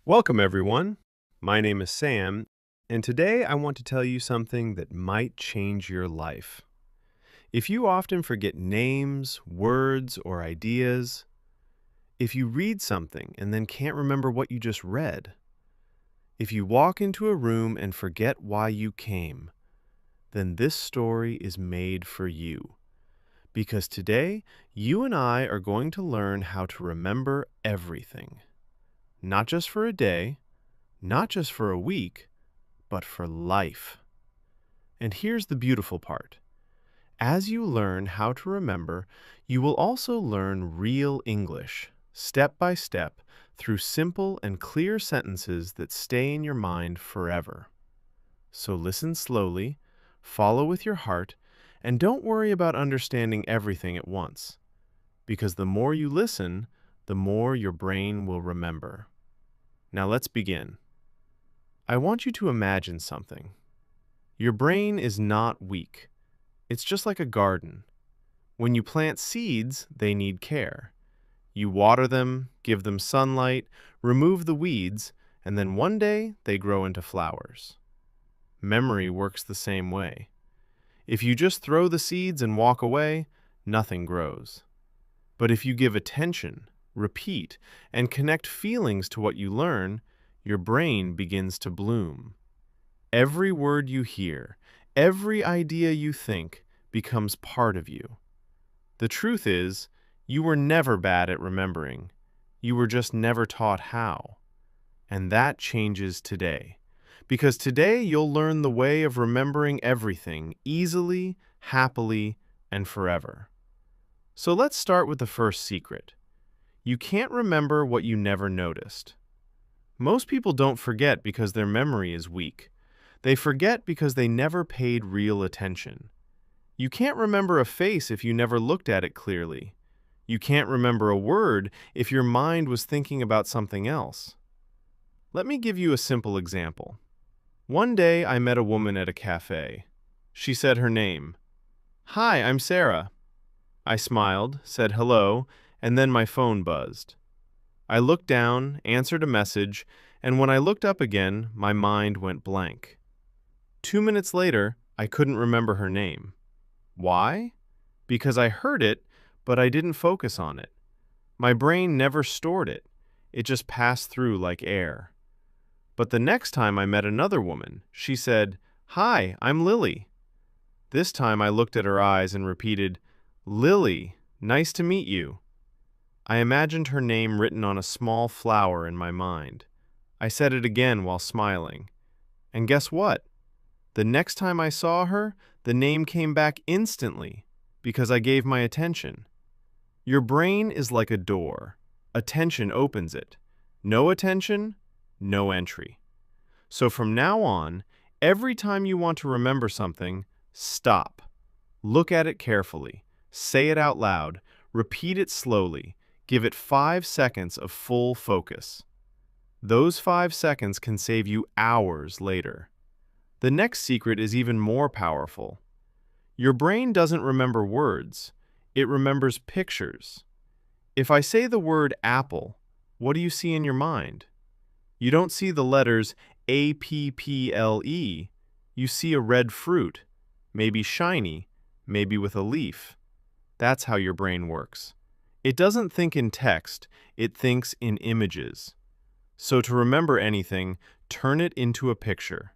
Welcome, everyone. My name is Sam, and today I want to tell you something that might change your life. If you often forget names, words, or ideas, if you read something and then can't remember what you just read, if you walk into a room and forget why you came, then this story is made for you. Because today, you and I are going to learn how to remember everything. Not just for a day, not just for a week, but for life. And here's the beautiful part. As you learn how to remember, you will also learn real English, step by step, through simple and clear sentences that stay in your mind forever. So listen slowly, follow with your heart, and don't worry about understanding everything at once, because the more you listen, the more your brain will remember. Now let's begin. I want you to imagine something. Your brain is not weak. It's just like a garden. When you plant seeds, they need care. You water them, give them sunlight, remove the weeds, and then one day they grow into flowers. Memory works the same way. If you just throw the seeds and walk away, nothing grows. But if you give attention, repeat, and connect feelings to what you learn, your brain begins to bloom. Every word you hear, every idea you think, becomes part of you. The truth is, you were never bad at remembering. You were just never taught how. And that changes today. Because today you'll learn the way of remembering everything easily, happily, and forever. So let's start with the first secret. You can't remember what you never noticed. Most people don't forget because their memory is weak. They forget because they never paid real attention. You can't remember a face if you never looked at it clearly. You can't remember a word if your mind was thinking about something else. Let me give you a simple example. One day I met a woman at a cafe. She said her name. "Hi, I'm Sarah." I smiled, said hello, and then my phone buzzed. I looked down, answered a message, and when I looked up again, my mind went blank. 2 minutes later, I couldn't remember her name. Why? Because I heard it, but I didn't focus on it. My brain never stored it. It just passed through like air. But the next time I met another woman, she said, "Hi, I'm Lily." This time I looked at her eyes and repeated, "Lily, nice to meet you." I imagined her name written on a small flower in my mind. I said it again while smiling. And guess what? The next time I saw her, the name came back instantly because I gave my attention. Your brain is like a door. Attention opens it. No attention, no entry. So from now on, every time you want to remember something, stop. Look at it carefully. Say it out loud. Repeat it slowly. Give it 5 seconds of full focus. Those 5 seconds can save you hours later. The next secret is even more powerful. Your brain doesn't remember words. It remembers pictures. If I say the word apple, what do you see in your mind? You don't see the letters A-P-P-L-E. You see a red fruit, maybe shiny, maybe with a leaf. That's how your brain works. It doesn't think in text, it thinks in images. So to remember anything, turn it into a picture.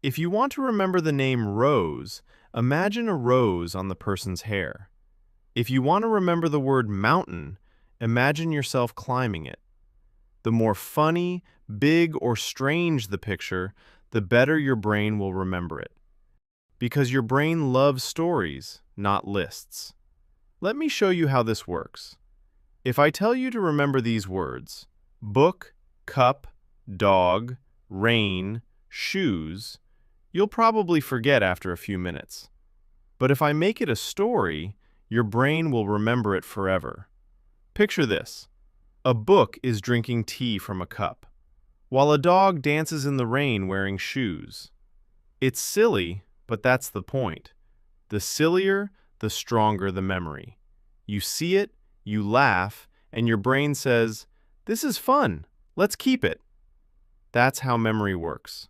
If you want to remember the name Rose, imagine a rose on the person's hair. If you want to remember the word mountain, imagine yourself climbing it. The more funny, big, or strange the picture, the better your brain will remember it. Because your brain loves stories, not lists. Let me show you how this works. If I tell you to remember these words, book, cup, dog, rain, shoes, you'll probably forget after a few minutes. But if I make it a story, your brain will remember it forever. Picture this. A book is drinking tea from a cup, while a dog dances in the rain wearing shoes. It's silly, but that's the point. The sillier, the stronger the memory. You see it, you laugh, and your brain says, "This is fun, let's keep it." That's how memory works.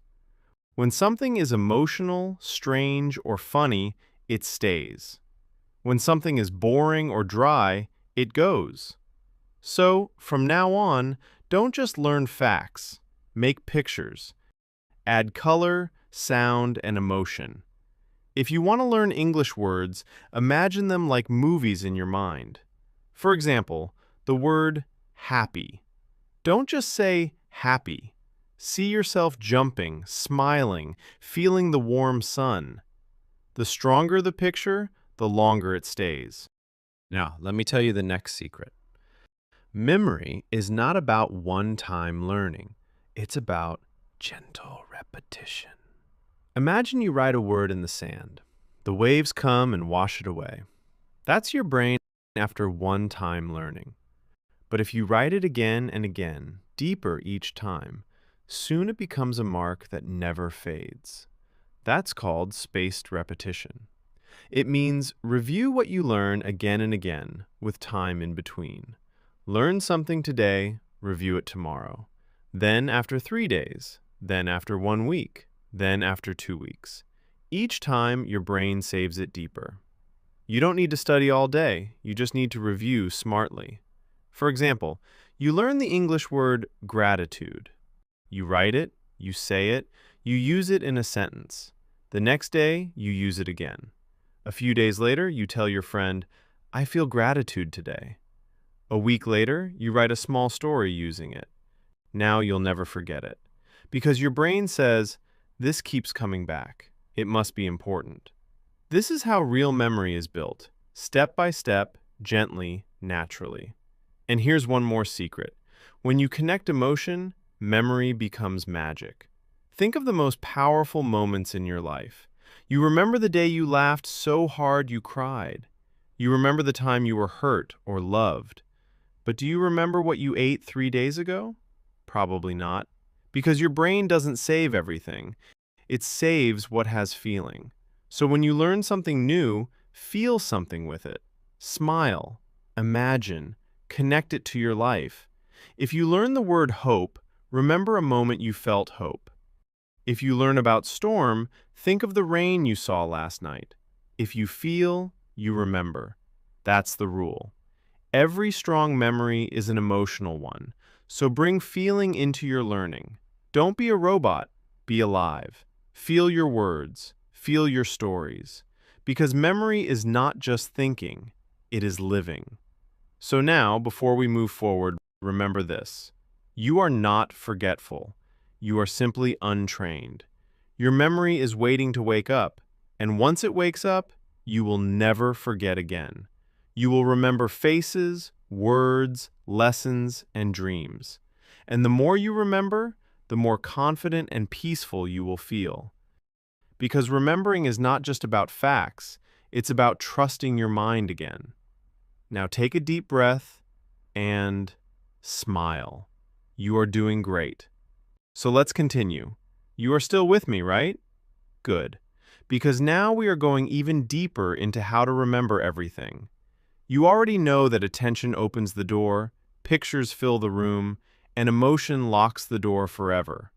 When something is emotional, strange, or funny, it stays. When something is boring or dry, it goes. So, from now on, don't just learn facts. Make pictures. Add color, sound, and emotion. If you want to learn English words, imagine them like movies in your mind. For example, the word happy. Don't just say happy. See yourself jumping, smiling, feeling the warm sun. The stronger the picture, the longer it stays. Now, let me tell you the next secret. Memory is not about one-time learning. It's about gentle repetition. Imagine you write a word in the sand. The waves come and wash it away. That's your brain after one-time learning. But if you write it again and again, deeper each time, soon it becomes a mark that never fades. That's called spaced repetition. It means review what you learn again and again, with time in between. Learn something today, review it tomorrow. Then after 3 days, then after 1 week, then after 2 weeks. Each time, your brain saves it deeper. You don't need to study all day, you just need to review smartly. For example, you learn the English word gratitude. You write it, you say it, you use it in a sentence. The next day, you use it again. A few days later, you tell your friend, "I feel gratitude today." A week later, you write a small story using it. Now you'll never forget it. Because your brain says, this keeps coming back. It must be important. This is how real memory is built, step by step, gently, naturally. And here's one more secret. When you connect emotion, memory becomes magic. Think of the most powerful moments in your life. You remember the day you laughed so hard you cried. You remember the time you were hurt or loved. But do you remember what you ate 3 days ago? Probably not. Because your brain doesn't save everything. It saves what has feeling. So when you learn something new, feel something with it. Smile, imagine, connect it to your life. If you learn the word hope, remember a moment you felt hope. If you learn about storm, think of the rain you saw last night. If you feel, you remember. That's the rule. Every strong memory is an emotional one, so bring feeling into your learning. Don't be a robot, be alive. Feel your words, feel your stories. Because memory is not just thinking, it is living. So now, before we move forward, remember this. You are not forgetful. You are simply untrained. Your memory is waiting to wake up, and once it wakes up, you will never forget again. You will remember faces, words, lessons, and dreams. And the more you remember, the more confident and peaceful you will feel. Because remembering is not just about facts, it's about trusting your mind again. Now take a deep breath and smile. You are doing great. So let's continue. You are still with me, right? Good. Because now we are going even deeper into how to remember everything. You already know that attention opens the door, pictures fill the room, and emotion locks the door forever.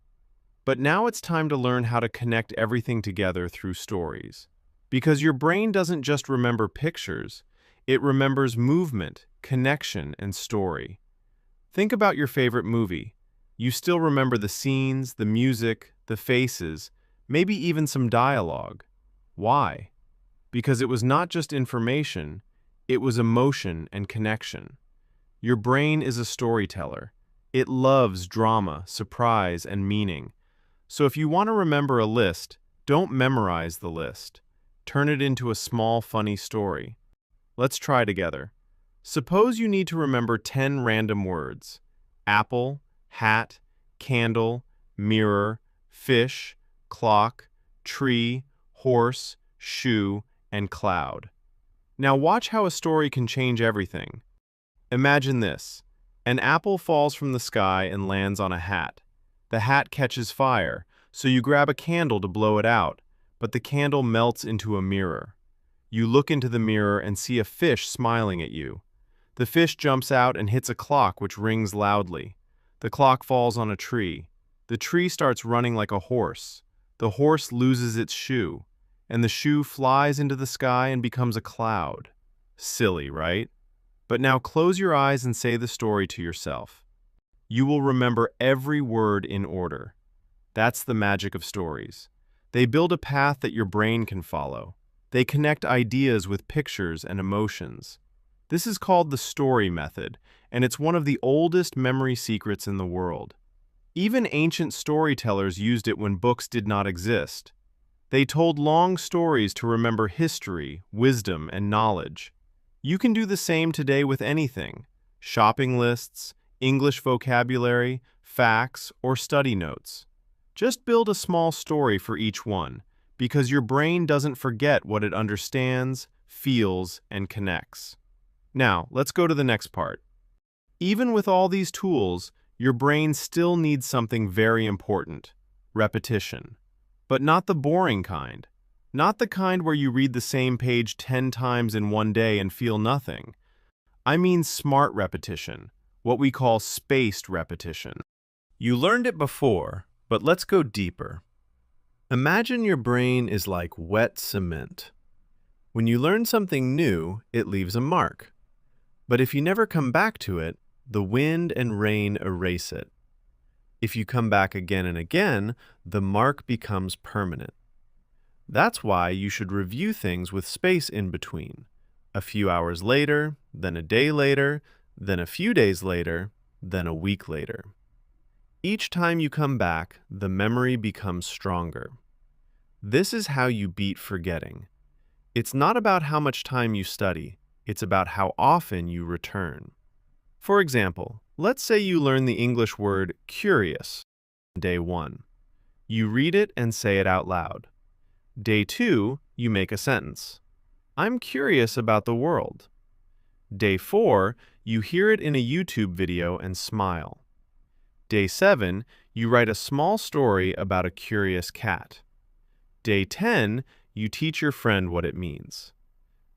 But now it's time to learn how to connect everything together through stories. Because your brain doesn't just remember pictures, it remembers movement, connection, and story. Think about your favorite movie. You still remember the scenes, the music, the faces, maybe even some dialogue. Why? Because it was not just information, it was emotion and connection. Your brain is a storyteller. It loves drama, surprise, and meaning. So if you want to remember a list, don't memorize the list. Turn it into a small, funny story. Let's try together. Suppose you need to remember 10 random words. Apple, hat, candle, mirror, fish, clock, tree, horse, shoe, and cloud. Now watch how a story can change everything. Imagine this. An apple falls from the sky and lands on a hat. The hat catches fire, so you grab a candle to blow it out, but the candle melts into a mirror. You look into the mirror and see a fish smiling at you. The fish jumps out and hits a clock which rings loudly. The clock falls on a tree. The tree starts running like a horse. The horse loses its shoe, and the shoe flies into the sky and becomes a cloud. Silly, right? But now close your eyes and say the story to yourself. You will remember every word in order. That's the magic of stories. They build a path that your brain can follow. They connect ideas with pictures and emotions. This is called the story method, and it's one of the oldest memory secrets in the world. Even ancient storytellers used it when books did not exist. They told long stories to remember history, wisdom, and knowledge. You can do the same today with anything: shopping lists, English vocabulary, facts, or study notes. Just build a small story for each one, because your brain doesn't forget what it understands, feels, and connects. Now, let's go to the next part. Even with all these tools, your brain still needs something very important: repetition. But not the boring kind. Not the kind where you read the same page 10 times in one day and feel nothing. I mean smart repetition, what we call spaced repetition. You learned it before, but let's go deeper. Imagine your brain is like wet cement. When you learn something new, it leaves a mark. But if you never come back to it, the wind and rain erase it. If you come back again and again, the mark becomes permanent. That's why you should review things with space in between. A few hours later, then a day later, then a few days later, then a week later. Each time you come back, the memory becomes stronger. This is how you beat forgetting. It's not about how much time you study, it's about how often you return. For example, let's say you learn the English word curious on day 1. You read it and say it out loud. Day 2, you make a sentence. I'm curious about the world. Day 4, you hear it in a YouTube video and smile. Day 7, you write a small story about a curious cat. Day 10, you teach your friend what it means.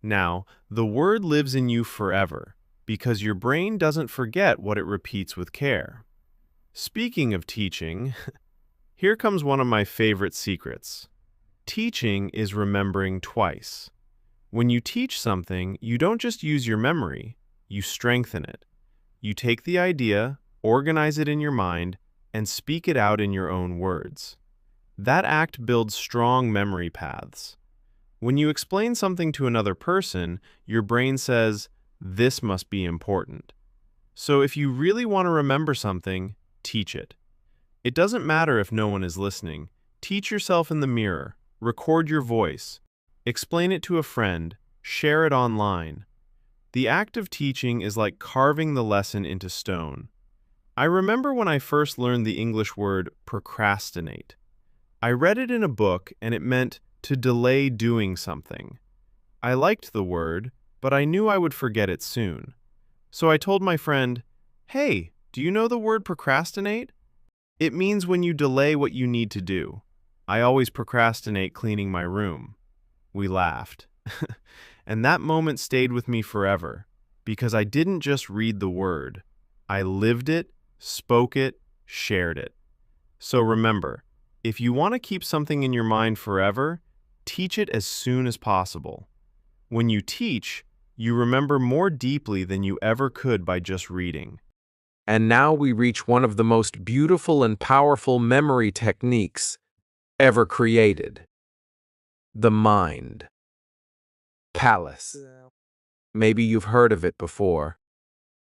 Now, the word lives in you forever, because your brain doesn't forget what it repeats with care. Speaking of teaching, here comes one of my favorite secrets. Teaching is remembering twice. When you teach something, you don't just use your memory, you strengthen it. You take the idea, organize it in your mind, and speak it out in your own words. That act builds strong memory paths. When you explain something to another person, your brain says, "This must be important." So if you really want to remember something, teach it. It doesn't matter if no one is listening. Teach yourself in the mirror, record your voice, explain it to a friend, share it online. The act of teaching is like carving the lesson into stone. I remember when I first learned the English word procrastinate. I read it in a book and it meant to delay doing something. I liked the word, but I knew I would forget it soon. So I told my friend, "Hey, do you know the word procrastinate? It means when you delay what you need to do. I always procrastinate cleaning my room." We laughed. And that moment stayed with me forever, because I didn't just read the word. I lived it, spoke it, shared it. So remember, if you want to keep something in your mind forever, teach it as soon as possible. When you teach, you remember more deeply than you ever could by just reading. And now we reach one of the most beautiful and powerful memory techniques ever created: the mind palace. Maybe you've heard of it before.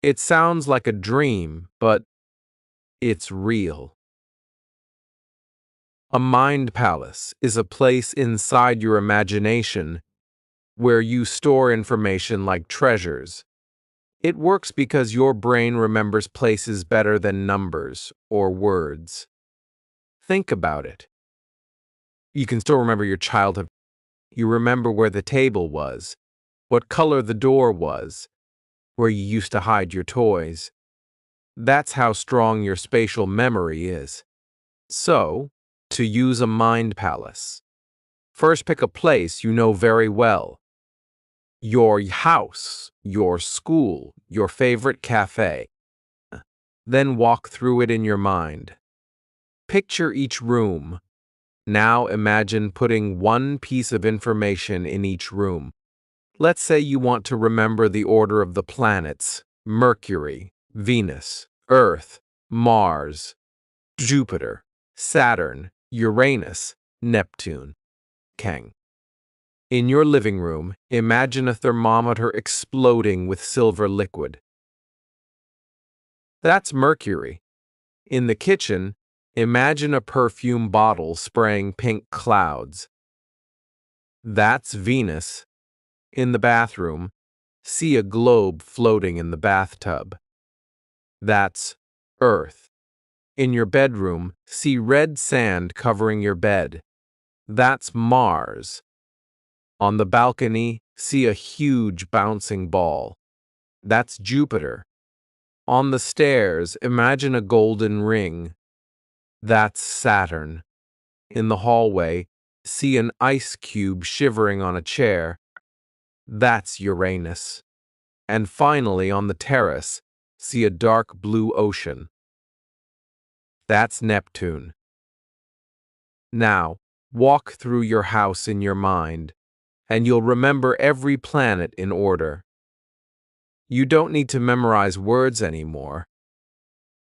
It sounds like a dream, but it's real. A mind palace is a place inside your imagination where you store information like treasures. It works because your brain remembers places better than numbers or words. Think about it. You can still remember your childhood. You remember where the table was, what color the door was, where you used to hide your toys. That's how strong your spatial memory is. So, to use a mind palace, first pick a place you know very well. Your house, your school, your favorite cafe. Then walk through it in your mind. Picture each room. Now imagine putting one piece of information in each room. Let's say you want to remember the order of the planets: Mercury, Venus, Earth, Mars, Jupiter, Saturn, Uranus, Neptune, Kang. In your living room, imagine a thermometer exploding with silver liquid. That's Mercury. In the kitchen, imagine a perfume bottle spraying pink clouds. That's Venus. In the bathroom, see a globe floating in the bathtub. That's Earth. In your bedroom, see red sand covering your bed. That's Mars. On the balcony, see a huge bouncing ball. That's Jupiter. On the stairs, imagine a golden ring. That's Saturn. In the hallway, see an ice cube shivering on a chair. That's Uranus. And finally, on the terrace, see a dark blue ocean. That's Neptune. Now, walk through your house in your mind, and you'll remember every planet in order. You don't need to memorize words anymore.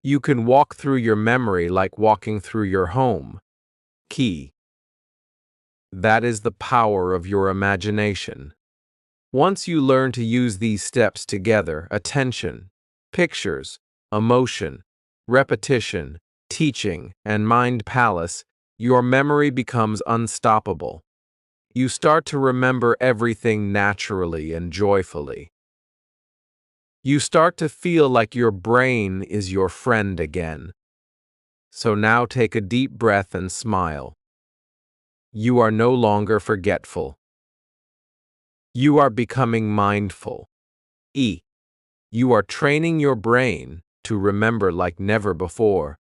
You can walk through your memory like walking through your home. Key. That is the power of your imagination. Once you learn to use these steps together: attention, pictures, emotion, repetition, teaching, and mind palace, your memory becomes unstoppable. You start to remember everything naturally and joyfully. You start to feel like your brain is your friend again. So now take a deep breath and smile. You are no longer forgetful. You are becoming mindful. You are training your brain to remember like never before.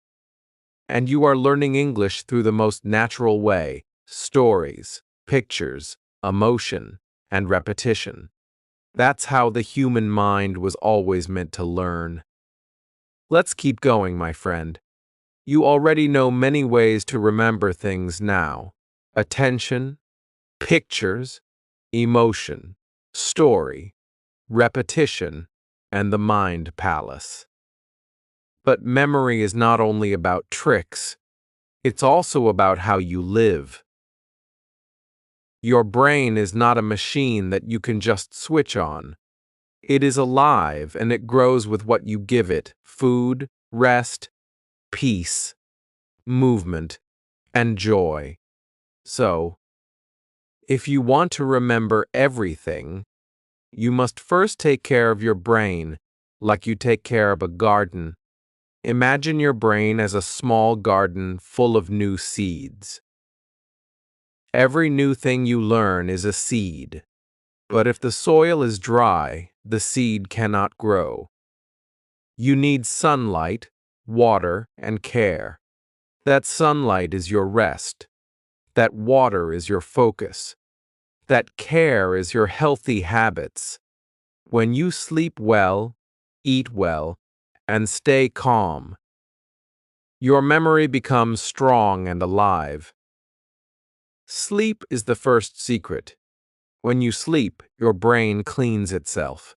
And you are learning English through the most natural way: stories, pictures, emotion, and repetition. That's how the human mind was always meant to learn. Let's keep going, my friend. You already know many ways to remember things now: attention, pictures, emotion, story, repetition, and the mind palace. But memory is not only about tricks, it's also about how you live. Your brain is not a machine that you can just switch on. It is alive, and it grows with what you give it: food, rest, peace, movement, and joy. So, if you want to remember everything, you must first take care of your brain like you take care of a garden. Imagine your brain as a small garden full of new seeds. Every new thing you learn is a seed. But if the soil is dry, the seed cannot grow. You need sunlight, water, and care. That sunlight is your rest. That water is your focus. That care is your healthy habits. When you sleep well, eat well, and stay calm, your memory becomes strong and alive. Sleep is the first secret. When you sleep, your brain cleans itself.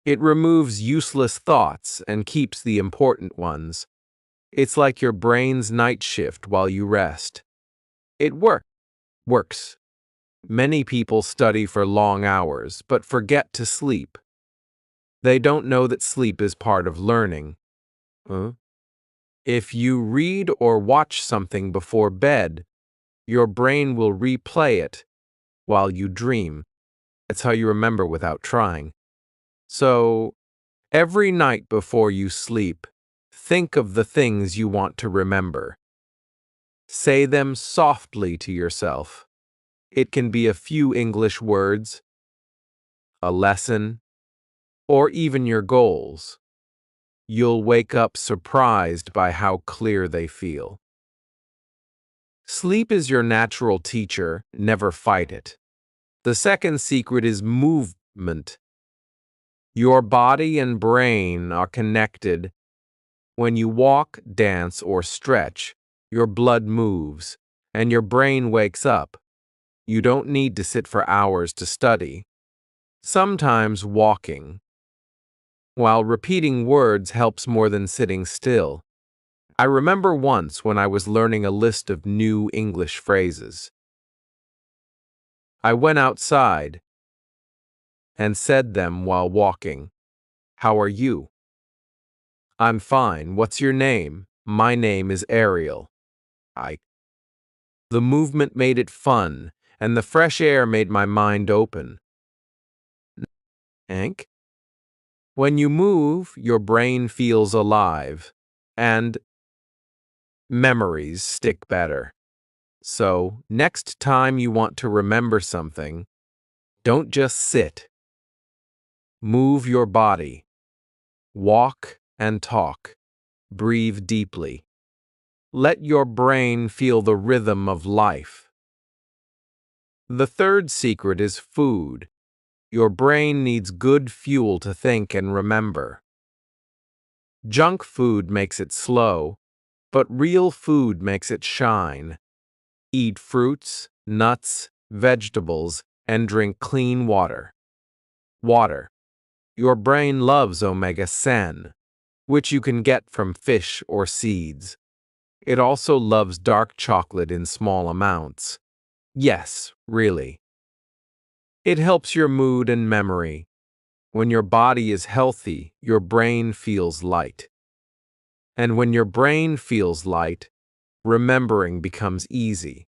It removes useless thoughts and keeps the important ones. It's like your brain's night shift while you rest. It works. Many people study for long hours but forget to sleep. They don't know that sleep is part of learning. If you read or watch something before bed, your brain will replay it while you dream. That's how you remember without trying. So, every night before you sleep, think of the things you want to remember. Say them softly to yourself. It can be a few English words, a lesson, or even your goals. You'll wake up surprised by how clear they feel. Sleep is your natural teacher. Never fight it. The second secret is movement. Your body and brain are connected, When you walk, dance, or stretch, your blood moves, and your brain wakes up. You don't need to sit for hours to study. Sometimes walking, while repeating words helps more than sitting still. I remember once when I was learning a list of new English phrases. I went outside and said them while walking. How are you? I'm fine. What's your name? My name is Ariel. I. The movement made it fun, and the fresh air made my mind open. Hank? When you move, your brain feels alive, and memories stick better. So, next time you want to remember something, don't just sit. Move your body. Walk and talk. Breathe deeply. Let your brain feel the rhythm of life. The third secret is food. Your brain needs good fuel to think and remember. Junk food makes it slow, but real food makes it shine. Eat fruits, nuts, vegetables, and drink clean water. Water. Your brain loves omega-6, which you can get from fish or seeds. It also loves dark chocolate in small amounts. Yes, really. It helps your mood and memory. When your body is healthy, your brain feels light. And when your brain feels light, remembering becomes easy.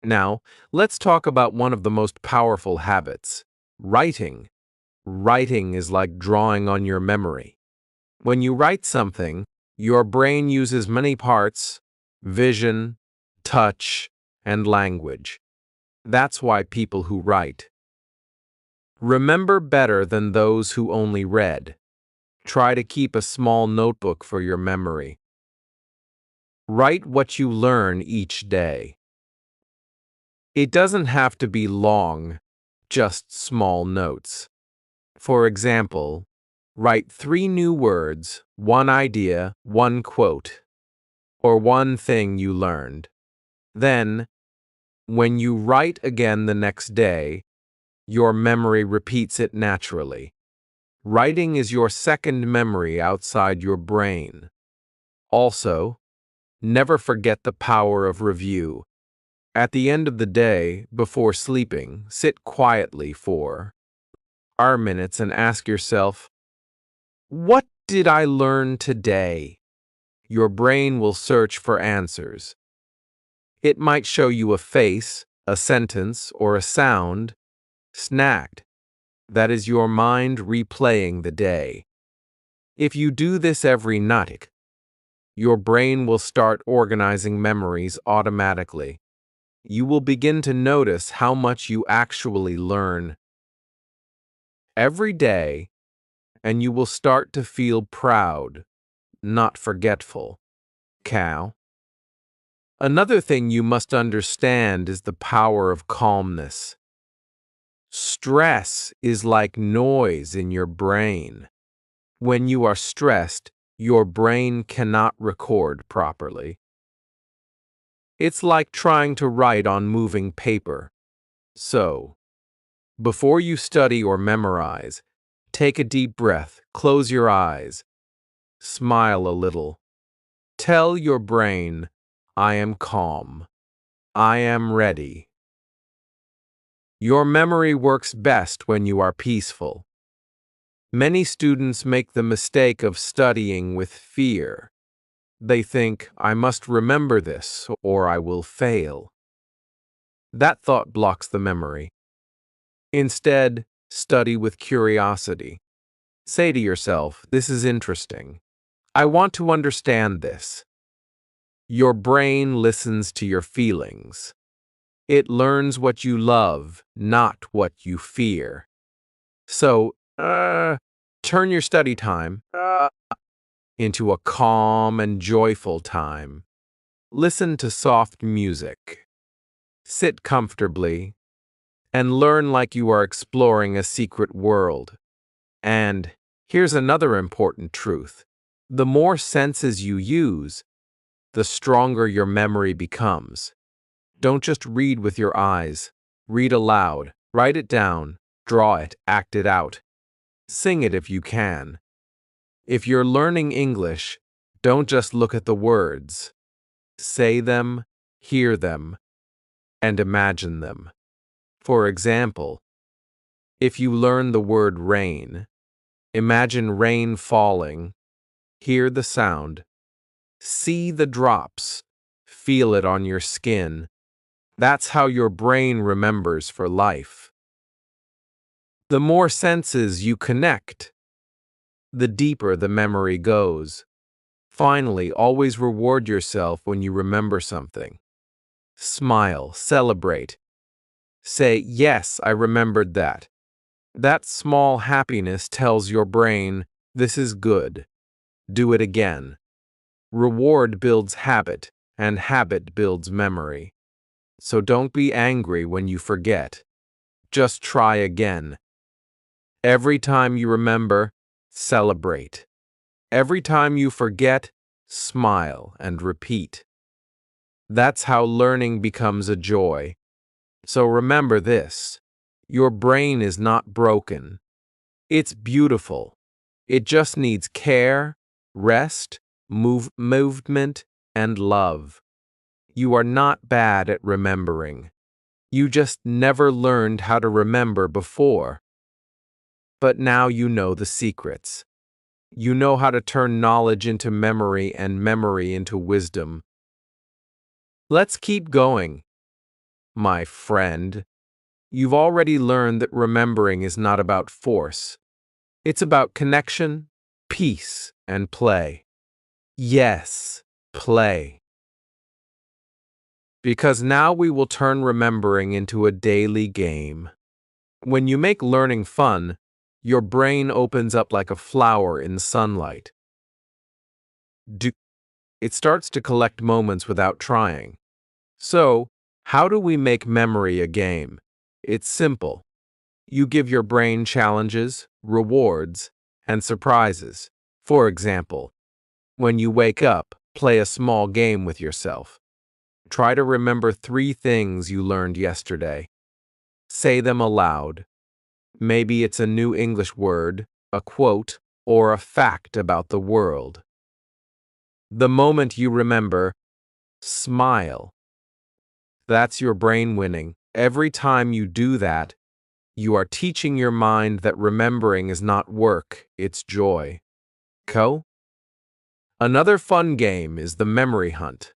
Now, let's talk about one of the most powerful habits, writing. Writing is like drawing on your memory. When you write something, your brain uses many parts: vision, touch, and language. That's why people who write remember better than those who only read. Try to keep a small notebook for your memory. Write what you learn each day. It doesn't have to be long, just small notes. For example, write 3 new words, 1 idea, 1 quote, or 1 thing you learned. Then, when you write again the next day, your memory repeats it naturally. Writing is your second memory outside your brain. Also, never forget the power of review. At the end of the day, before sleeping, sit quietly for minutes and ask yourself, what did I learn today? Your brain will search for answers. It might show you a face, a sentence, or a sound. Snagged. That is your mind replaying the day. If you do this every night, your brain will start organizing memories automatically. You will begin to notice how much you actually learn every day, and you will start to feel proud, not forgetful. Cow. Another thing you must understand is the power of calmness. Stress is like noise in your brain. When you are stressed, your brain cannot record properly. It's like trying to write on moving paper. So, before you study or memorize, take a deep breath, close your eyes, smile a little. Tell your brain, I am calm. I am ready. Your memory works best when you are peaceful. Many students make the mistake of studying with fear. They think, I must remember this or I will fail. That thought blocks the memory. Instead, study with curiosity. Say to yourself, this is interesting. I want to understand this. Your brain listens to your feelings. It learns what you love, not what you fear. So, turn your study time into a calm and joyful time. Listen to soft music. Sit comfortably and learn like you are exploring a secret world. And here's another important truth. The more senses you use, the stronger your memory becomes. Don't just read with your eyes. Read aloud, write it down, draw it, act it out. Sing it if you can. If you're learning English, don't just look at the words. Say them, hear them, and imagine them. For example, if you learn the word rain, imagine rain falling, hear the sound, see the drops, feel it on your skin. That's how your brain remembers for life. The more senses you connect, the deeper the memory goes. Finally, always reward yourself when you remember something. Smile, celebrate. Say, yes, I remembered that. That small happiness tells your brain, this is good. Do it again. Reward builds habit, and habit builds memory. So don't be angry when you forget. Just try again. Every time you remember, celebrate. Every time you forget, smile and repeat. That's how learning becomes a joy. So remember this. Your brain is not broken. It's beautiful. It just needs care, rest, movement, and love. You are not bad at remembering. You just never learned how to remember before. But now you know the secrets. You know how to turn knowledge into memory and memory into wisdom. Let's keep going, my friend. You've already learned that remembering is not about force. It's about connection, peace, and play. Yes, play. Because now we will turn remembering into a daily game. When you make learning fun, your brain opens up like a flower in sunlight. It starts to collect moments without trying. So, how do we make memory a game? It's simple. You give your brain challenges, rewards, and surprises. For example, when you wake up, play a small game with yourself. Try to remember 3 things you learned yesterday. Say them aloud. Maybe it's a new English word, a quote, or a fact about the world. The moment you remember, smile. That's your brain winning. Every time you do that, you are teaching your mind that remembering is not work, it's joy. Another fun game is the memory hunt.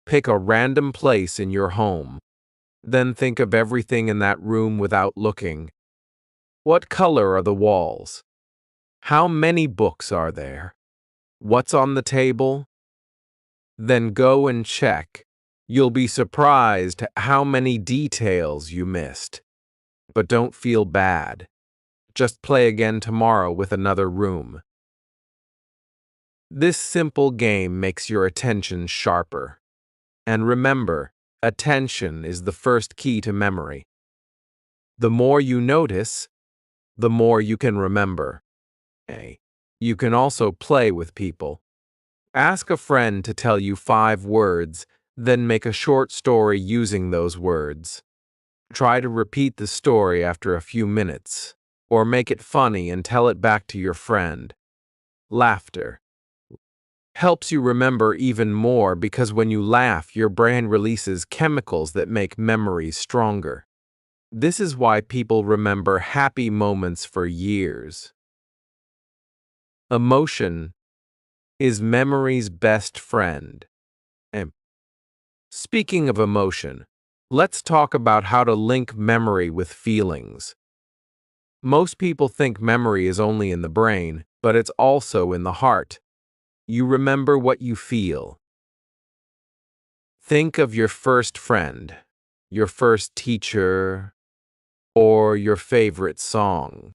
Pick a random place in your home. Then think of everything in that room without looking. What color are the walls? How many books are there? What's on the table? Then go and check. You'll be surprised how many details you missed. But don't feel bad. Just play again tomorrow with another room. This simple game makes your attention sharper. And remember, attention is the first key to memory. The more you notice, the more you can remember. You can also play with people. Ask a friend to tell you 5 words, then make a short story using those words. Try to repeat the story after a few minutes, or make it funny and tell it back to your friend. Laughter helps you remember even more because when you laugh, your brain releases chemicals that make memories stronger. This is why people remember happy moments for years. Emotion is memory's best friend. And speaking of emotion, let's talk about how to link memory with feelings. Most people think memory is only in the brain, but it's also in the heart. You remember what you feel. Think of your first friend, your first teacher, or your favorite song.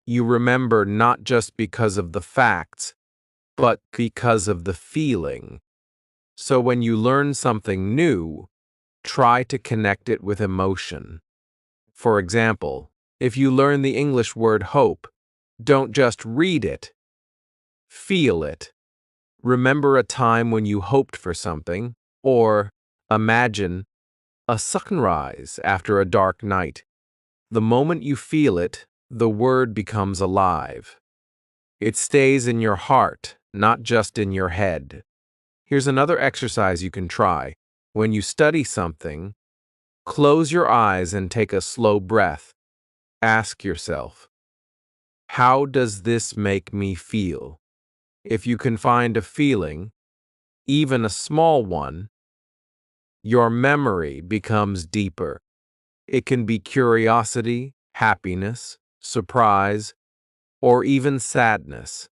You remember not just because of the facts, but because of the feeling. So when you learn something new, try to connect it with emotion. For example, if you learn the English word hope, don't just read it. Feel it. Remember a time when you hoped for something, or imagine a sunrise after a dark night. The moment you feel it, the word becomes alive. It stays in your heart, not just in your head. Here's another exercise you can try. When you study something, close your eyes and take a slow breath. Ask yourself, how does this make me feel? If you can find a feeling, even a small one, your memory becomes deeper. It can be curiosity, happiness, surprise, or even sadness.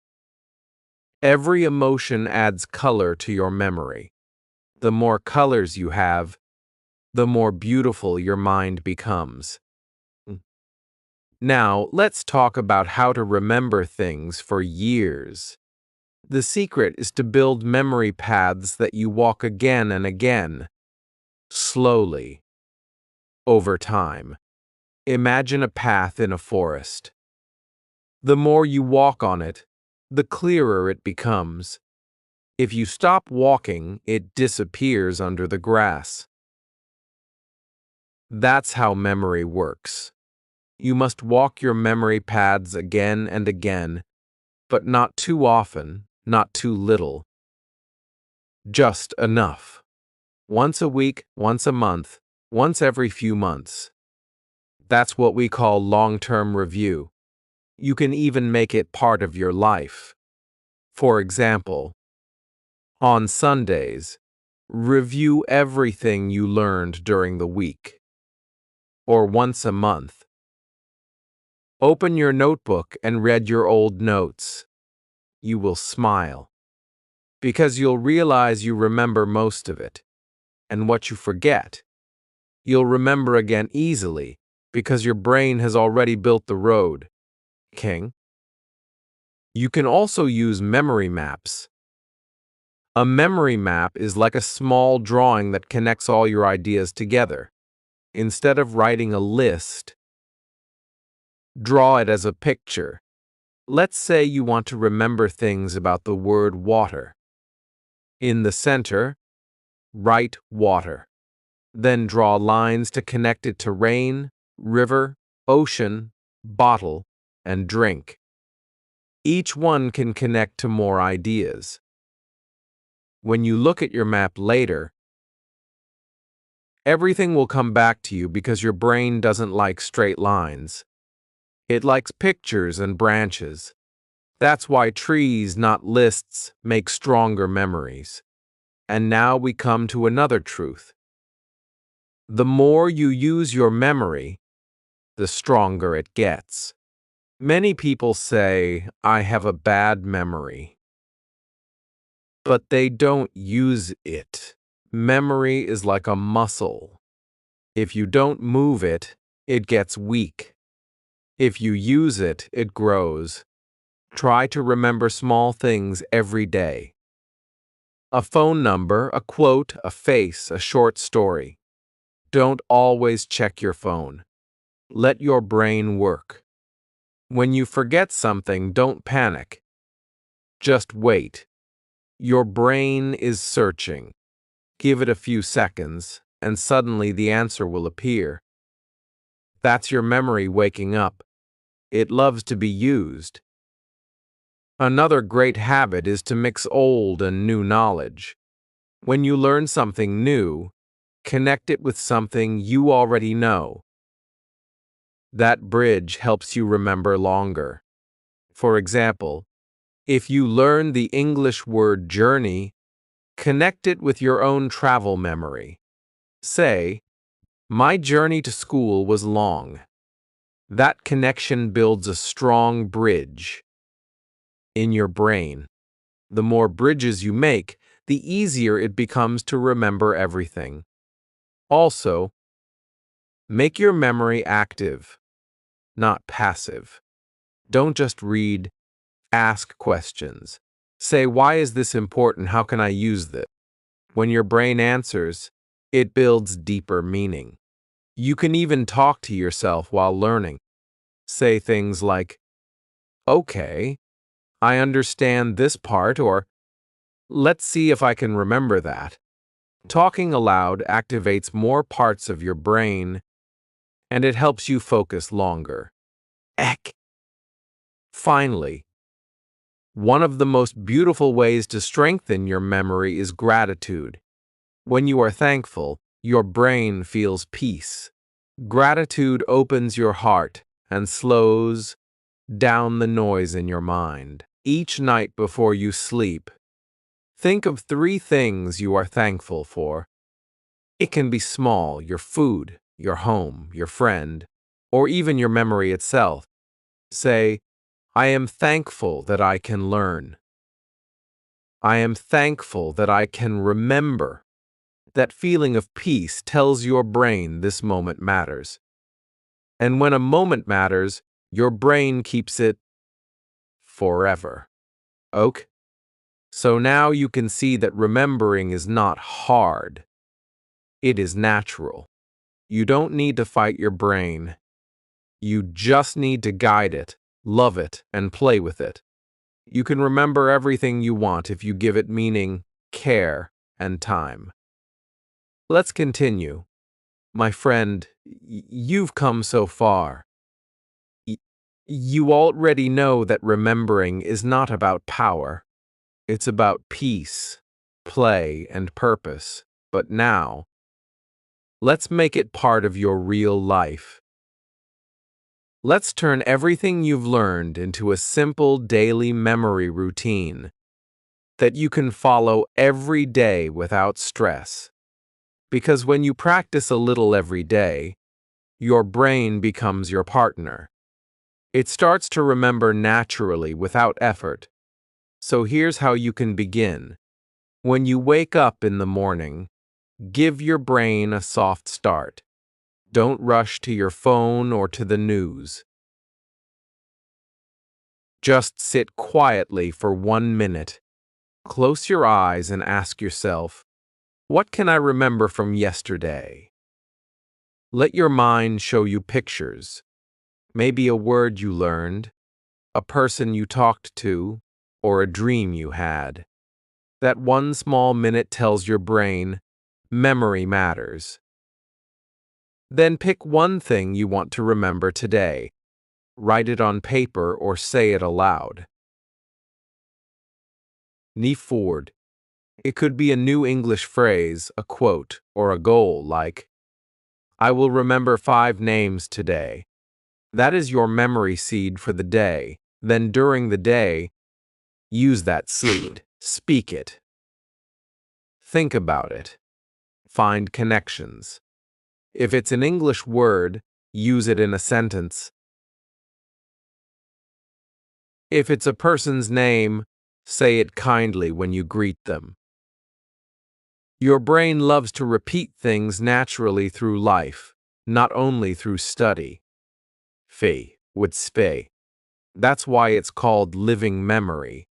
Every emotion adds color to your memory. The more colors you have, the more beautiful your mind becomes. Now, let's talk about how to remember things for years. The secret is to build memory paths that you walk again and again, slowly, over time. Imagine a path in a forest. The more you walk on it, the clearer it becomes. If you stop walking, it disappears under the grass. That's how memory works. You must walk your memory paths again and again, but not too often, not too little. Just enough. Once a week, once a month, once every few months. That's what we call long-term review. You can even make it part of your life. For example, on Sundays, review everything you learned during the week. Or once a month, open your notebook and read your old notes. You will smile, because you'll realize you remember most of it. And what you forget, you'll remember again easily, because your brain has already built the road. King. You can also use memory maps. A memory map is like a small drawing that connects all your ideas together. Instead of writing a list, draw it as a picture. Let's say you want to remember things about the word water. In the center, write water. Then draw lines to connect it to rain, river, ocean, bottle, and drink. Each one can connect to more ideas. When you look at your map later, everything will come back to you because your brain doesn't like straight lines. It likes pictures and branches. That's why trees, not lists, make stronger memories. And now we come to another truth. The more you use your memory, the stronger it gets. Many people say, I have a bad memory. But they don't use it. Memory is like a muscle. If you don't move it, it gets weak. If you use it, it grows. Try to remember small things every day. A phone number, a quote, a face, a short story. Don't always check your phone. Let your brain work. When you forget something, don't panic. Just wait. Your brain is searching. Give it a few seconds, and suddenly the answer will appear. That's your memory waking up. It loves to be used. Another great habit is to mix old and new knowledge. When you learn something new, connect it with something you already know. That bridge helps you remember longer. For example, if you learn the English word journey, connect it with your own travel memory. Say, my journey to school was long. That connection builds a strong bridge in your brain. The more bridges you make, the easier it becomes to remember everything. Also, make your memory active, not passive. Don't just read, ask questions. Say, why is this important? How can I use this? When your brain answers, it builds deeper meaning. You can even talk to yourself while learning. Say things like, okay, I understand this part, or let's see if I can remember that. Talking aloud activates more parts of your brain, and it helps you focus longer. Ek. Finally, one of the most beautiful ways to strengthen your memory is gratitude. When you are thankful, your brain feels peace. Gratitude opens your heart and slows down the noise in your mind. Each night before you sleep, think of 3 things you are thankful for. It can be small: your food, your home, your friend, or even your memory itself. Say, I am thankful that I can learn. I am thankful that I can remember. That feeling of peace tells your brain this moment matters. And when a moment matters, your brain keeps it forever. Ok? So now you can see that remembering is not hard. It is natural. You don't need to fight your brain. You just need to guide it, love it, and play with it. You can remember everything you want if you give it meaning, care, and time. Let's continue. My friend, you've come so far. You already know that remembering is not about power. It's about peace, play, and purpose. But now, let's make it part of your real life. Let's turn everything you've learned into a simple daily memory routine that you can follow every day without stress. Because when you practice a little every day, your brain becomes your partner. It starts to remember naturally without effort. So here's how you can begin. When you wake up in the morning, give your brain a soft start. Don't rush to your phone or to the news. Just sit quietly for 1 minute. Close your eyes and ask yourself, what can I remember from yesterday? Let your mind show you pictures. Maybe a word you learned, a person you talked to, or a dream you had. That 1 small minute tells your brain, memory matters. Then pick one thing you want to remember today. Write it on paper or say it aloud. Ni Ford. It could be a new English phrase, a quote, or a goal like, I will remember 5 names today. That is your memory seed for the day. Then during the day, use that seed. Speak it. Think about it. Find connections. If it's an English word, use it in a sentence. If it's a person's name, say it kindly when you greet them. Your brain loves to repeat things naturally through life, not only through study. Fee would spay. That's why it's called living memory,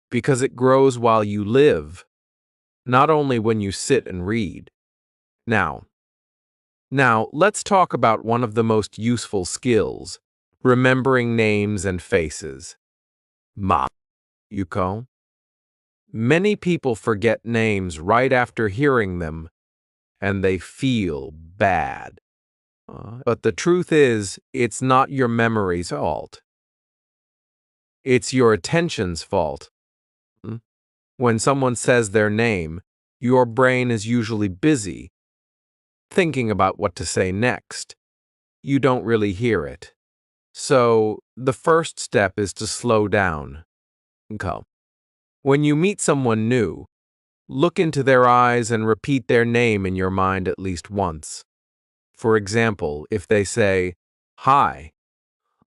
because it grows while you live, not only when you sit and read. Now, let's talk about one of the most useful skills, remembering names and faces. Ma, Yuko. Many people forget names right after hearing them, and they feel bad. But the truth is, it's not your memory's fault. It's your attention's fault. When someone says their name, your brain is usually busy, thinking about what to say next. You don't really hear it. So, the first step is to slow down. When you meet someone new, look into their eyes and repeat their name in your mind at least once. For example, if they say, Hi,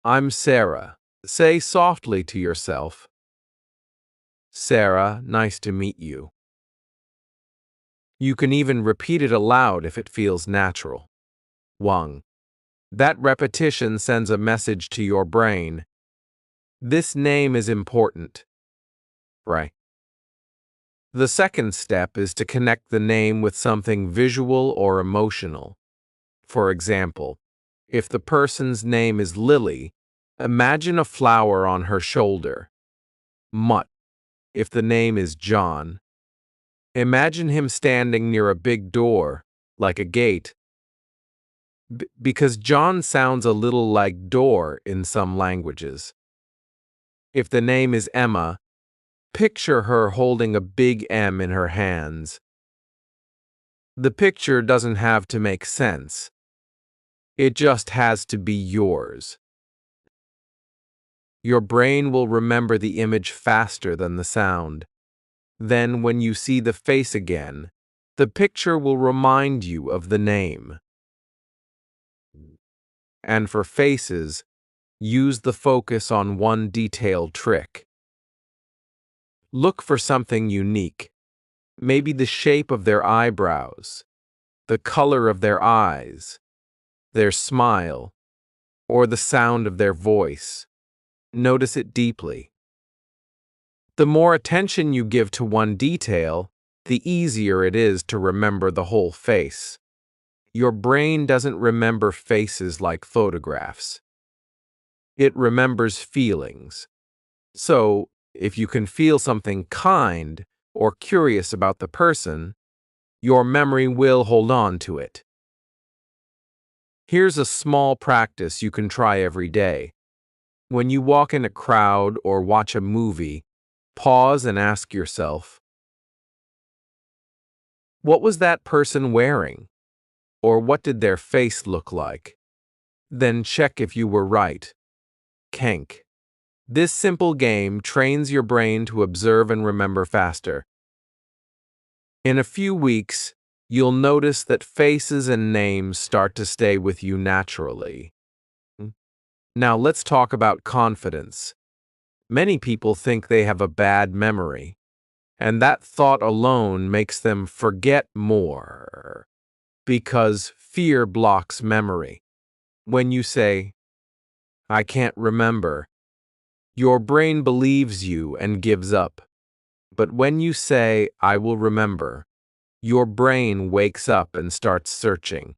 I'm Sarah, say softly to yourself, Sarah, nice to meet you. You can even repeat it aloud if it feels natural. Wang. That repetition sends a message to your brain. This name is important. Right. The second step is to connect the name with something visual or emotional. For example, if the person's name is Lily, imagine a flower on her shoulder. Mutt. If the name is John, imagine him standing near a big door, like a gate, because John sounds a little like door in some languages. If the name is Emma, picture her holding a big M in her hands. The picture doesn't have to make sense. It just has to be yours. Your brain will remember the image faster than the sound. Then, when you see the face again, the picture will remind you of the name. And for faces, use the focus on one detailed trick. Look for something unique. Maybe the shape of their eyebrows, the color of their eyes, their smile, or the sound of their voice. Notice it deeply. The more attention you give to one detail, the easier it is to remember the whole face. Your brain doesn't remember faces like photographs. It remembers feelings. So, if you can feel something kind or curious about the person, your memory will hold on to it. Here's a small practice you can try every day. When you walk in a crowd or watch a movie, pause and ask yourself, what was that person wearing? Or what did their face look like? Then check if you were right. Kenk. This simple game trains your brain to observe and remember faster. In a few weeks, you'll notice that faces and names start to stay with you naturally. Now let's talk about confidence. Many people think they have a bad memory, and that thought alone makes them forget more, because fear blocks memory. When you say, I can't remember, your brain believes you and gives up. But when you say, I will remember, your brain wakes up and starts searching.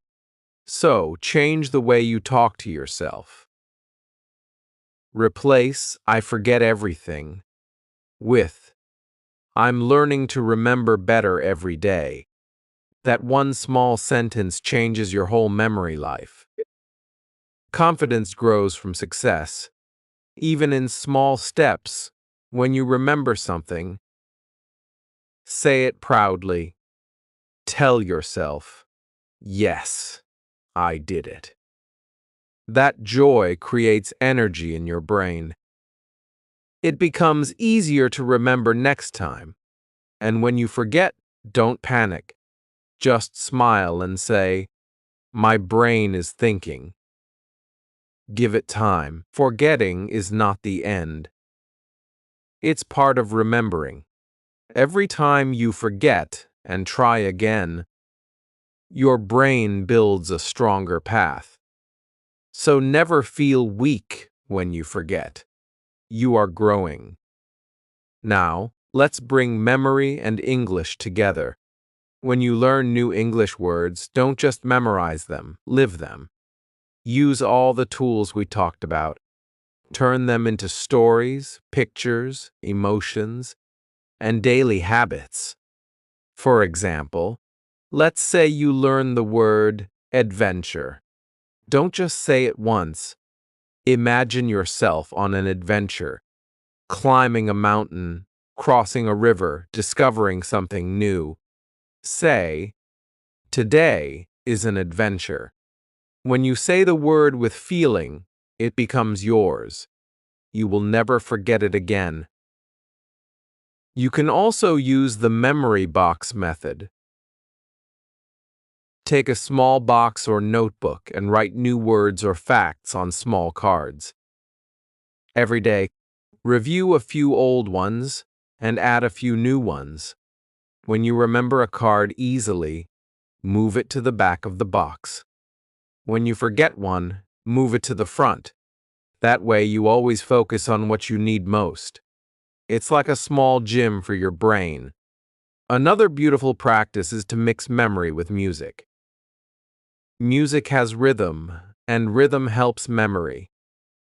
So, change the way you talk to yourself. Replace I forget everything with I'm learning to remember better every day. That one small sentence changes your whole memory life. Confidence grows from success. Even in small steps, when you remember something, say it proudly. Tell yourself, yes, I did it. That joy creates energy in your brain. It becomes easier to remember next time. And when you forget, don't panic. Just smile and say, my brain is thinking. Give it time. Forgetting is not the end. It's part of remembering. Every time you forget and try again, your brain builds a stronger path. So never feel weak when you forget. You are growing. Now, let's bring memory and English together. When you learn new English words, don't just memorize them, live them. Use all the tools we talked about. Turn them into stories, pictures, emotions, and daily habits. For example, let's say you learn the word adventure. Don't just say it once. Imagine yourself on an adventure, climbing a mountain, crossing a river, discovering something new. Say, today is an adventure. When you say the word with feeling, it becomes yours. You will never forget it again. You can also use the memory box method. Take a small box or notebook and write new words or facts on small cards. Every day, review a few old ones and add a few new ones. When you remember a card easily, move it to the back of the box. When you forget one, move it to the front. That way you always focus on what you need most. It's like a small gym for your brain. Another beautiful practice is to mix memory with music. Music has rhythm, and rhythm helps memory.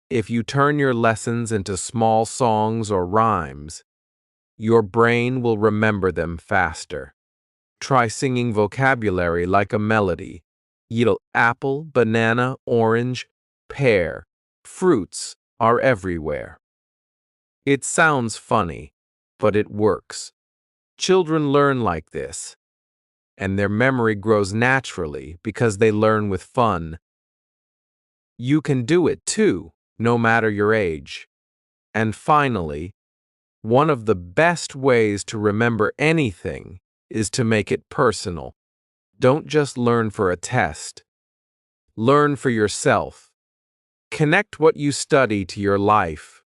If you turn your lessons into small songs or rhymes, your brain will remember them faster. Try singing vocabulary like a melody. Apple, banana, orange, pear. Fruits are everywhere. It sounds funny, but it works. Children learn like this, and their memory grows naturally because they learn with fun. You can do it too, no matter your age. And finally, one of the best ways to remember anything is to make it personal. Don't just learn for a test. Learn for yourself. Connect what you study to your life.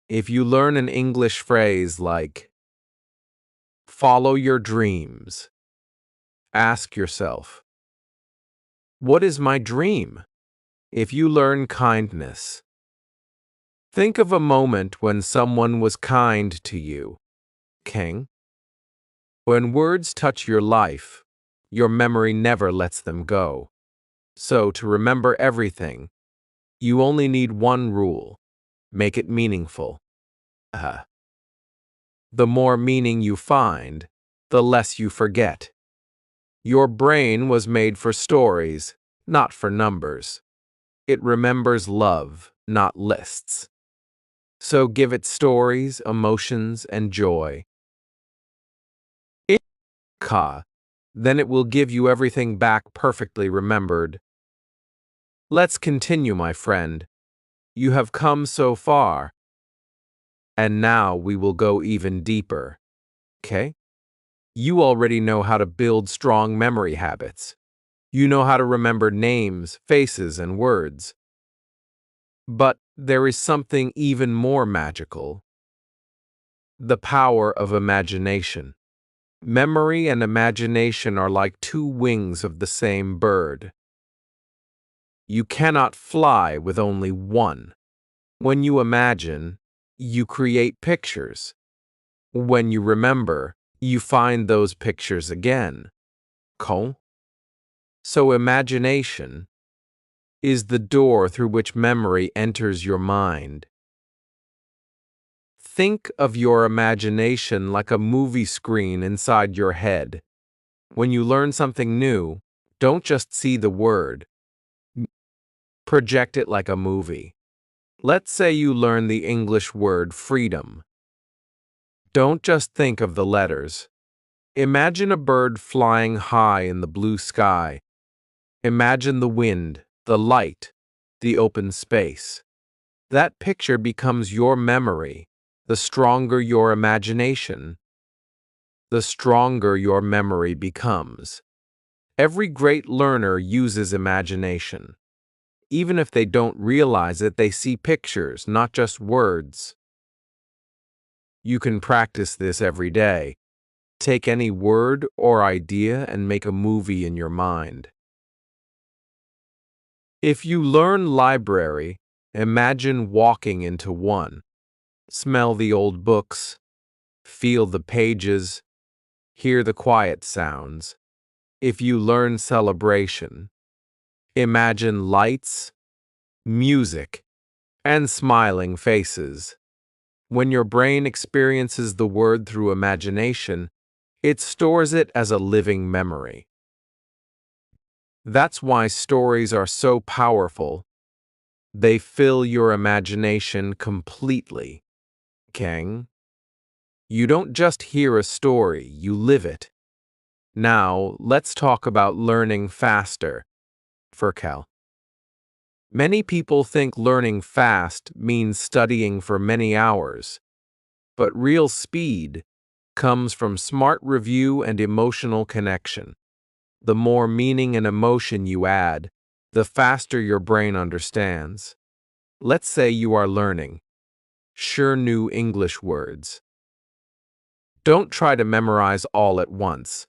If you learn an English phrase like, follow your dreams, ask yourself, what is my dream? If you learn kindness, think of a moment when someone was kind to you. King. When words touch your life, your memory never lets them go. So, to remember everything, you only need one rule. Make it meaningful. The more meaning you find, the less you forget. Your brain was made for stories, not for numbers. It remembers love, not lists. So give it stories, emotions, and joy. Then it will give you everything back perfectly remembered. Let's continue, my friend. You have come so far. And now we will go even deeper. Okay? You already know how to build strong memory habits. You know how to remember names, faces, and words. But there is something even more magical. The power of imagination. Memory and imagination are like two wings of the same bird. You cannot fly with only one. When you imagine, you create pictures. When you remember, you find those pictures again. So imagination is the door through which memory enters your mind. Think of your imagination like a movie screen inside your head. When you learn something new, don't just see the word. Project it like a movie. Let's say you learn the English word freedom. Don't just think of the letters. Imagine a bird flying high in the blue sky. Imagine the wind, the light, the open space. That picture becomes your memory. The stronger your imagination, the stronger your memory becomes. Every great learner uses imagination. Even if they don't realize it, they see pictures, not just words. You can practice this every day. Take any word or idea and make a movie in your mind. If you learn library, imagine walking into one. Smell the old books, feel the pages, hear the quiet sounds. If you learn celebration, imagine lights, music, and smiling faces. When your brain experiences the word through imagination, it stores it as a living memory. That's why stories are so powerful. They fill your imagination completely. Kang, you don't just hear a story, you live it. Now, let's talk about learning faster. Furcal. Many people think learning fast means studying for many hours, but real speed comes from smart review and emotional connection. The more meaning and emotion you add, the faster your brain understands. Let's say you are learning new English words. Don't try to memorize all at once.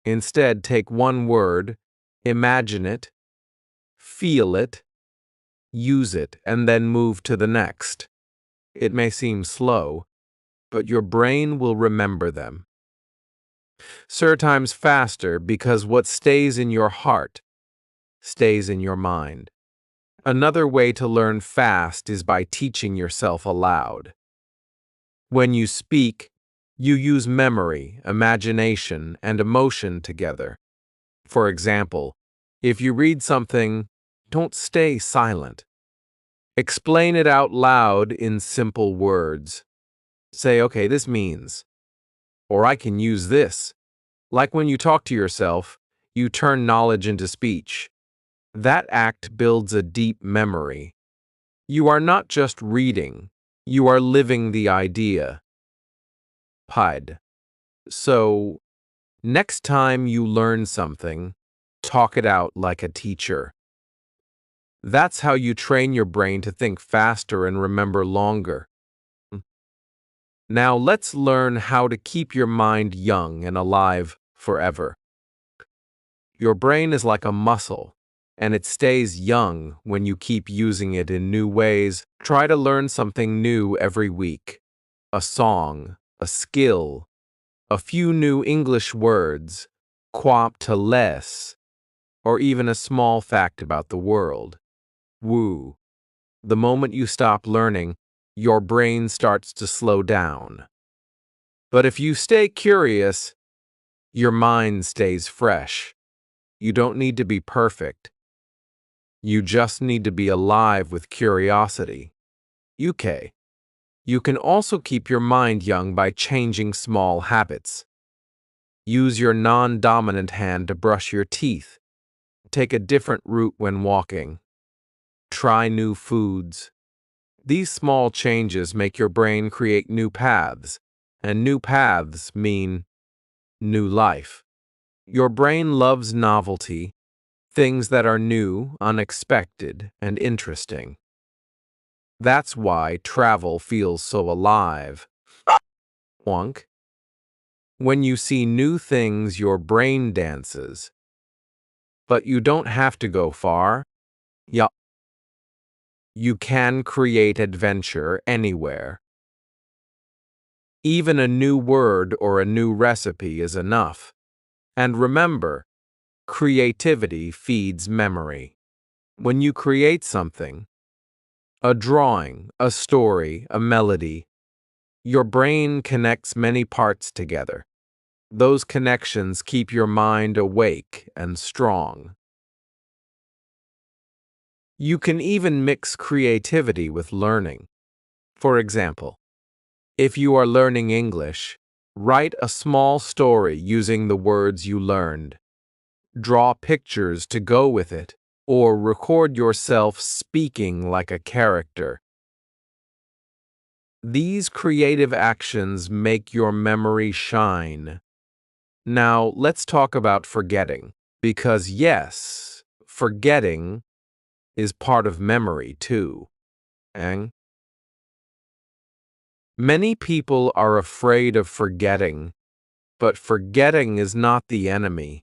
Instead, take one word, imagine it, feel it, use it, and then move to the next. It may seem slow, but your brain will remember them. Times faster because what stays in your heart stays in your mind. Another way to learn fast is by teaching yourself aloud. When you speak, you use memory, imagination, and emotion together. For example, if you read something, don't stay silent. Explain it out loud in simple words. Say, okay, this means, or I can use this. Like when you talk to yourself, you turn knowledge into speech. That act builds a deep memory. You are not just reading, you are living the idea. PUD. So, next time you learn something, talk it out like a teacher. That's how you train your brain to think faster and remember longer. Now let's learn how to keep your mind young and alive forever. Your brain is like a muscle, and it stays young when you keep using it in new ways. Try to learn something new every week. A song, a skill, a few new English words, quap to less, or even a small fact about the world. Woo. The moment you stop learning, your brain starts to slow down. But if you stay curious, your mind stays fresh. You don't need to be perfect. You just need to be alive with curiosity. UK. You can also keep your mind young by changing small habits. Use your non-dominant hand to brush your teeth. Take a different route when walking. Try new foods. These small changes make your brain create new paths, and new paths mean new life. Your brain loves novelty, things that are new, unexpected, and interesting. That's why travel feels so alive. Wonk. When you see new things, your brain dances. But you don't have to go far. Yeah. You can create adventure anywhere. Even a new word or a new recipe is enough. And remember, creativity feeds memory. When you create something, a drawing, a story, a melody, your brain connects many parts together. Those connections keep your mind awake and strong. You can even mix creativity with learning. For example, if you are learning English, write a small story using the words you learned. Draw pictures to go with it, or record yourself speaking like a character. These creative actions make your memory shine. Now, let's talk about forgetting, because yes, forgetting is part of memory too. And many people are afraid of forgetting, but forgetting is not the enemy.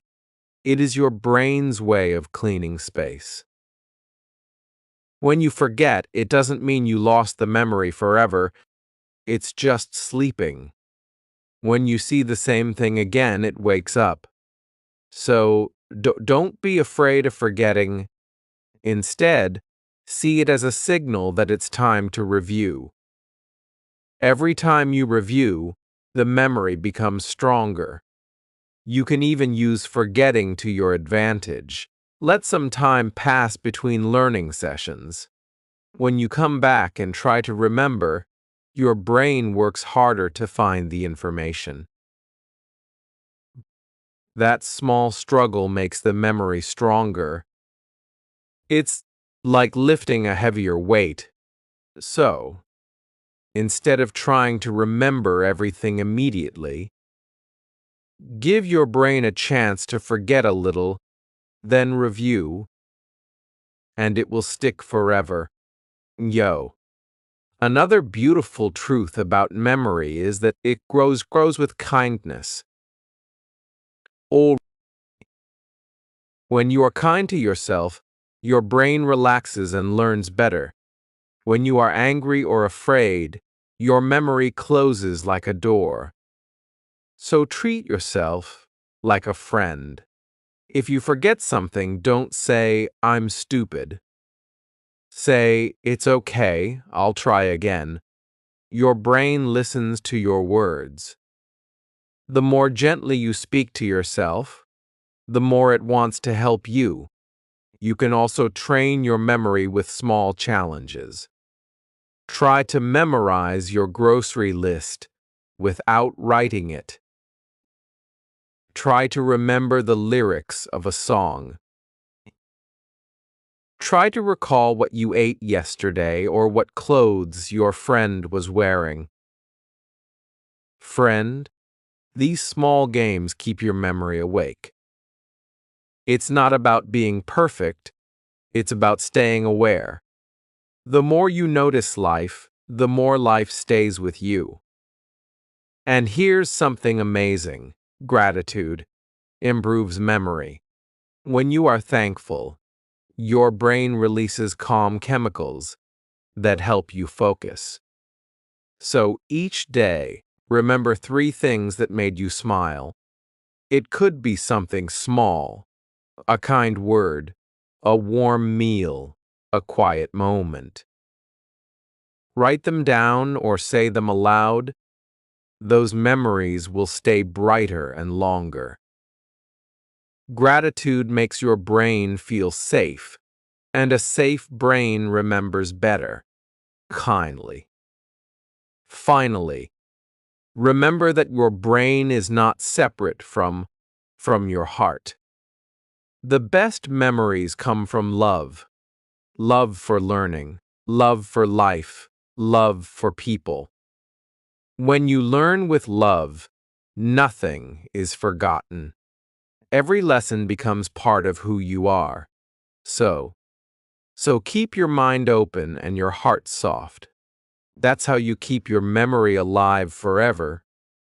It is your brain's way of cleaning space. When you forget, it doesn't mean you lost the memory forever. It's just sleeping. When you see the same thing again, it wakes up. So don't be afraid of forgetting. Instead, see it as a signal that it's time to review. Every time you review, the memory becomes stronger. You can even use forgetting to your advantage. Let some time pass between learning sessions. When you come back and try to remember, your brain works harder to find the information. That small struggle makes the memory stronger. It's like lifting a heavier weight. So, instead of trying to remember everything immediately, give your brain a chance to forget a little, then review, and it will stick forever. Yo. Another beautiful truth about memory is that it grows with kindness. Or when you are kind to yourself, your brain relaxes and learns better. When you are angry or afraid, your memory closes like a door. So treat yourself like a friend. If you forget something, don't say, "I'm stupid." Say, "It's okay, I'll try again." Your brain listens to your words. The more gently you speak to yourself, the more it wants to help you. You can also train your memory with small challenges. Try to memorize your grocery list without writing it. Try to remember the lyrics of a song. Try to recall what you ate yesterday or what clothes your friend was wearing. Friend, these small games keep your memory awake. It's not about being perfect, it's about staying aware. The more you notice life, the more life stays with you. And here's something amazing. Gratitude improves memory. When you are thankful, your brain releases calm chemicals that help you focus. So each day, remember 3 things that made you smile. It could be something small, a kind word, a warm meal, a quiet moment. Write them down or say them aloud. Those memories will stay brighter and longer. Gratitude makes your brain feel safe, and a safe brain remembers better, kindly. Finally, remember that your brain is not separate from your heart. The best memories come from love. Love for learning, love for life, love for people. When you learn with love, nothing is forgotten. Every lesson becomes part of who you are. So keep your mind open and your heart soft. That's how you keep your memory alive forever